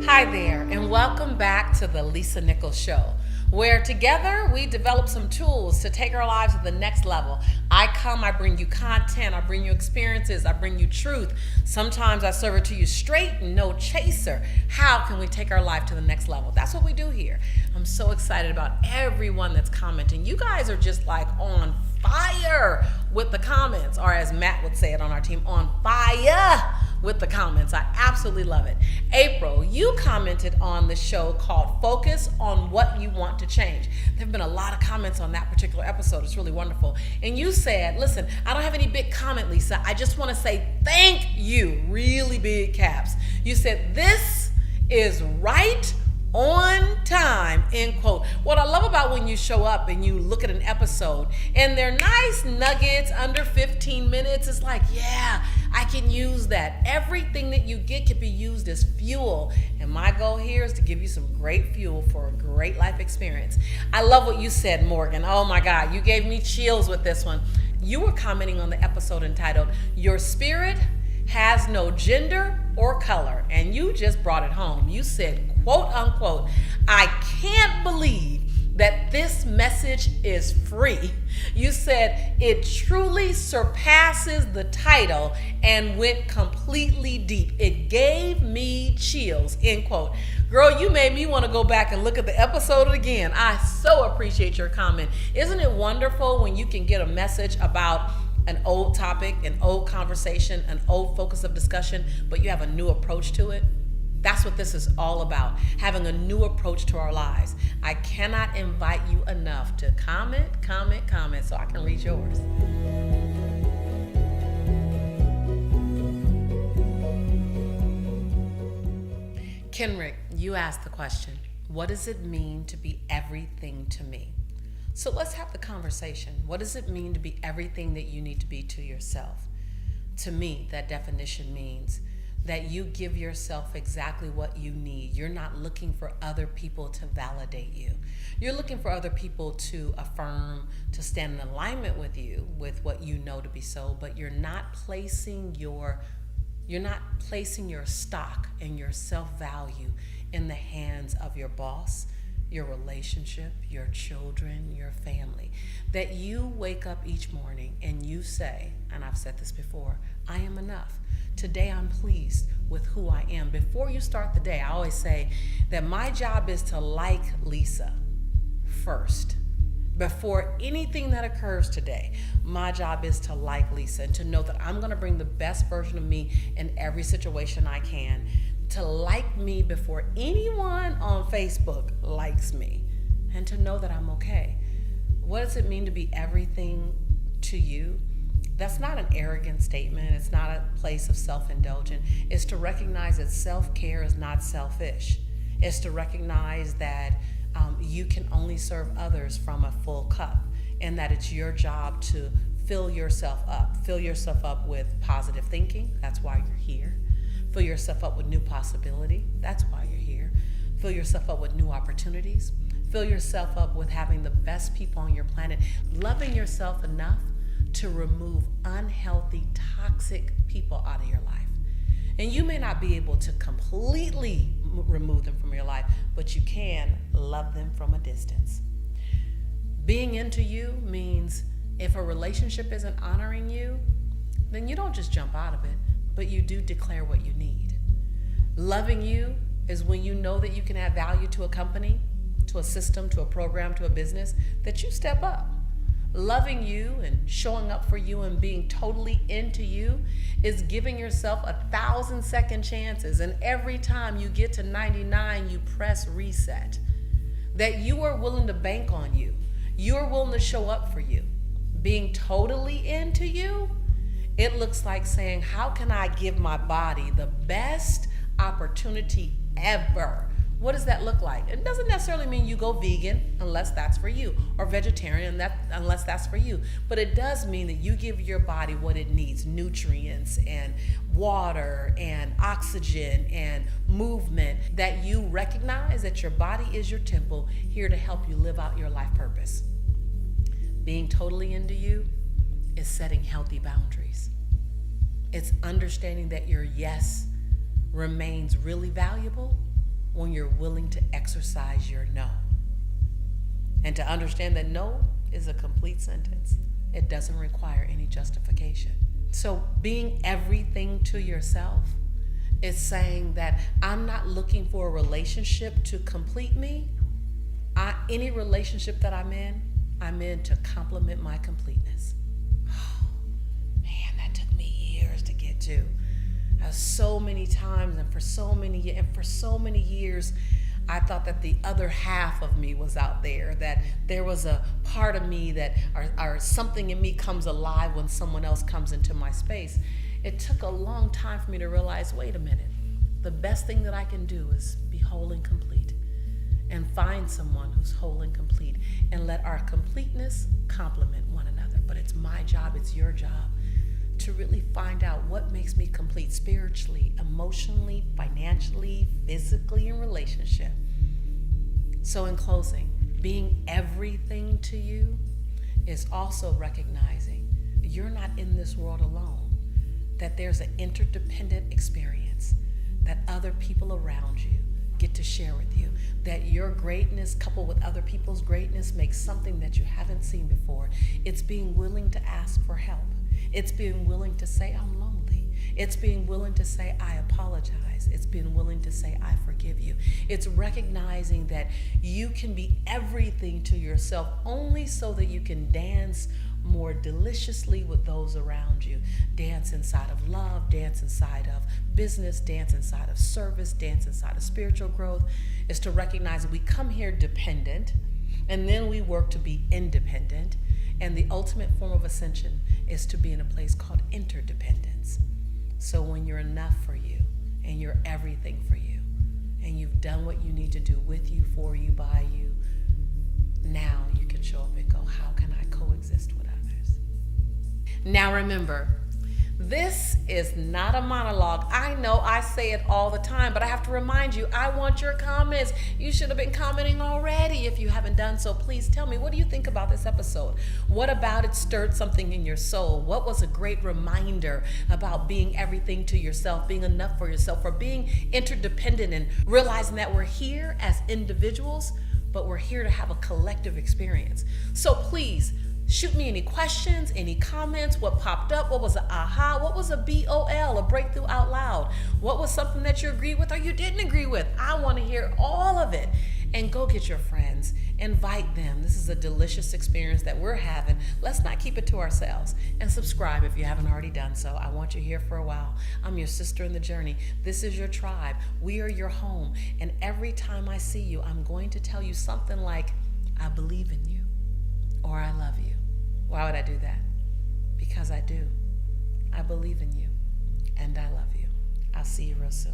Hi there, and welcome back to the Lisa Nichols Show, where together we develop some tools to take our lives to the next level. I bring you content, I bring you experiences, I bring you truth. Sometimes I serve it to you straight, no chaser. How can we take our life to the next level? That's what we do here. I'm so excited about everyone that's commenting. You guys are just like on fire with the comments, or as Matt would say it on our team, on fire with the comments. I absolutely love it. April, you commented on the show called Focus on What You Want to Change. There have been a lot of comments on that particular episode. It's really wonderful. And you said, listen, I don't have any big comment, Lisa. I just want to say thank you, really big caps. You said, this is right on time, end quote. What I love about when you show up and you look at an episode and they're nice nuggets under 15 minutes, it's like, yeah, I can use that. Everything that you get can be used as fuel. And my goal here is to give you some great fuel for a great life experience. I love what you said, Morgan. Oh my God, you gave me chills with this one. You were commenting on the episode entitled, Your Spirit Has No Gender or Color. And you just brought it home. You said, quote unquote, I can't believe that this message is free. You said it truly surpasses the title and went completely deep. It gave me chills, end quote. Girl, you made me want to go back and look at the episode again. I so appreciate your comment. Isn't it wonderful when you can get a message about an old topic, an old conversation, an old focus of discussion, but you have a new approach to it? That's what this is all about, having a new approach to our lives. I cannot invite you enough to comment so I can read yours. Kenrick, you asked the question, what does it mean to be everything to me? So let's have the conversation. What does it mean to be everything that you need to be to yourself? To me, that definition means that you give yourself exactly what you need. You're not looking for other people to validate you. You're looking for other people to affirm, to stand in alignment with you, with what you know to be so, but you're not placing your stock and your self-value in the hands of your boss, your relationship, your children, your family. That you wake up each morning and you say, and I've said this before, I am enough. Today I'm pleased with who I am. Before you start the day, I always say that my job is to like Lisa first. Before anything that occurs today, my job is to like Lisa and to know that I'm gonna bring the best version of me in every situation I can. To like me before anyone on Facebook likes me, and to know that I'm okay. What does it mean to be everything to you? That's not an arrogant statement. It's not a place of self-indulgence. It's to recognize that self-care is not selfish. It's to recognize that you can only serve others from a full cup, and that it's your job to fill yourself up. Fill yourself up with positive thinking. That's why you're here. Fill yourself up with new possibility. That's why you're here. Fill yourself up with new opportunities. Fill yourself up with having the best people on your planet. Loving yourself enough to remove unhealthy, toxic people out of your life. And you may not be able to completely remove them from your life, but you can love them from a distance. Being into you means if a relationship isn't honoring you, then you don't just jump out of it, but you do declare what you need. Loving you is when you know that you can add value to a company, to a system, to a program, to a business, that you step up. Loving you and showing up for you and being totally into you is giving yourself 1,000 second chances. And every time you get to 99, you press reset. That you are willing to bank on you. You are willing to show up for you. Being totally into you, it looks like saying, how can I give my body the best opportunity ever? What does that look like? It doesn't necessarily mean you go vegan unless that's for you, or vegetarian unless that's for you. But it does mean that you give your body what it needs, nutrients and water and oxygen and movement, that you recognize that your body is your temple here to help you live out your life purpose. Being totally into you is setting healthy boundaries. It's understanding that your yes remains really valuable when you're willing to exercise your no. And to understand that no is a complete sentence. It doesn't require any justification. So being everything to yourself is saying that I'm not looking for a relationship to complete me. Any relationship that I'm in to complement my completeness. Oh, man, that took me years to get to. So many times and for so many years, I thought that the other half of me was out there, that there was a part of me that, or something in me comes alive when someone else comes into my space. It took a long time for me to realize, wait a minute, the best thing that I can do is be whole and complete, and find someone who's whole and complete, and let our completeness complement one another. But it's my job, it's your job, to really find out what makes me complete spiritually, emotionally, financially, physically, in relationship. So in closing, being everything to you is also recognizing you're not in this world alone, that there's an interdependent experience, that other people around you get to share with you, that your greatness coupled with other people's greatness makes something that you haven't seen before. It's being willing to ask for help. It's being willing to say, I'm lonely. It's being willing to say, I apologize. It's being willing to say, I forgive you. It's recognizing that you can be everything to yourself only so that you can dance more deliciously with those around you. Dance inside of love, dance inside of business, dance inside of service, dance inside of spiritual growth. Is to recognize that we come here dependent, and then we work to be independent. And the ultimate form of ascension is to be in a place called interdependence. So when you're enough for you, and you're everything for you, and you've done what you need to do with you, for you, by you, now you can show up and go, how can I coexist with others? Now remember, this is not a monologue. I know I say it all the time, but I have to remind you, I want your comments. You should have been commenting already if you haven't done so. Please tell me, what do you think about this episode? What about it stirred something in your soul? What was a great reminder about being everything to yourself, being enough for yourself, or being interdependent, and realizing that we're here as individuals, but we're here to have a collective experience. So please, shoot me any questions, any comments, what popped up, what was an aha, what was a BOL, a breakthrough out loud, what was something that you agreed with or you didn't agree with. I want to hear all of it. And go get your friends, invite them. This is a delicious experience that we're having. Let's not keep it to ourselves. And subscribe if you haven't already done so. I want you here for a while. I'm your sister in the journey. This is your tribe. We are your home. And every time I see you, I'm going to tell you something like, I believe in you, or I love you. Why would I do that? Because I do. I believe in you, and I love you. I'll see you real soon.